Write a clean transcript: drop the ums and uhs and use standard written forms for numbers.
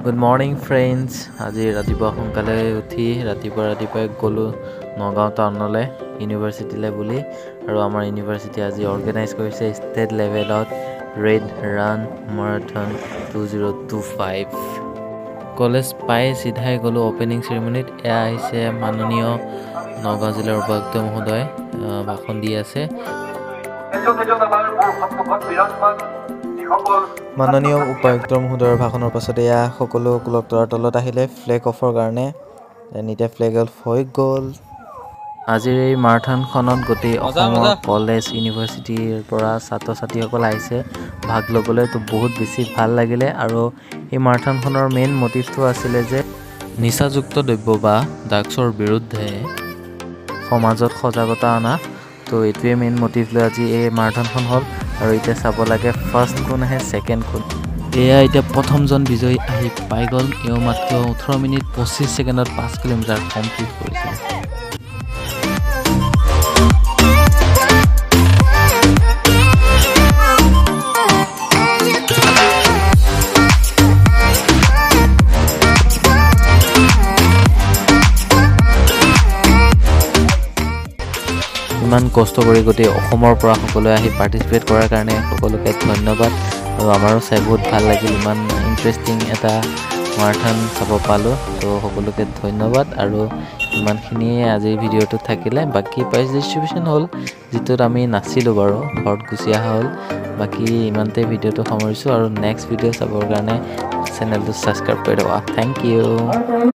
Good morning friends. আজি ৰাতিপুৱা সোনকালে উঠি ৰাতিপুৱা গলো নগাঁও টাউনলে ইউনিভাৰ্চিটিলে বুলি আৰু আমাৰ ইউনিভাৰ্চিটি আজি অৰ্গানাইজ কৰিছে ষ্টেট লেভেলত ৰেড ৰান মাৰাথন 2025 কলেজ পাই সিধাই গলো ওপেনিং সেৰেমনিত এয়া আহিছে মাননীয় নগাঁও জিলাৰ উপায়ুক্ত মহোদয় ভাষণ দি আছে মাননীয় উপায়ুক্ত মহোদয়ৰ ভাষণৰ পাছত এয়া সকলো কুলক্টৰৰ তলত আহিলে ফ্লেগ অফৰ কাৰণে নিতে ফ্লেগ অফ হৈ গ'ল আজিৰ এই মাৰাথনখনত গোটেই অসমৰ কলেজ ইউনিভাৰ্চিটিৰ পৰা ছাত্ৰ-ছাত্ৰীসকল আহিছে ভাগ ল'বলৈ তো বহুত বেছি ভাল লাগিলে আৰু এই মাৰাথনখনৰ মেইন মটিভটো আছিল যে নিচাযুক্ত দ্ৰব্য বা ড্ৰাগছৰ বিৰুদ্ধে সমাজত সজাগতা আনা তো এইটোৱে মেইন মটিভ লৈ আজি এই মাৰাথনখন হ'ল আৰু এতিয়া চাব লাগে ফাৰ্ষ্ট কোন আহে সেকেন্ড কোন এয়া এতিয়া প্ৰথমজন বিজয়ী আহি পাই গ'ল এও মাত্ৰ 18 মিনিট 25 সেকেন্ডত 5 কিলোমিটাৰ কমপ্লিট কৰিছে ইমান কষ্ট কৰি গোটেই অসমৰ পৰা সকলোৱে আহি পাৰ্টিসিপেট কৰাৰ কাৰণে সকলোকে ধন্যবাদ আৰু আমাৰো চাই বহুত ভাল লাগিল ইমান ইন্টাৰেষ্টিং এটা মাৰাথন চাব পালো তো সকলোকে ধন্যবাদ আৰু ইমানখিনিয়ে আজিৰ ভিডিঅ'টো থাকিলে বাকি প্ৰাইজ ডিস্ট্ৰিবিউশন হ'ল যেটোত আমি নাছিলো বাৰু ঘৰত গুচি আহা হ'ল বাকি ইমানতে ভিডিঅ'টো সামৰিছো আৰু নেক্সট ভিডিঅ' চাবৰ কাৰণে চেনেলটো সাবস্ক্ৰাইব কৰি দিবা থ্যাংক ইউ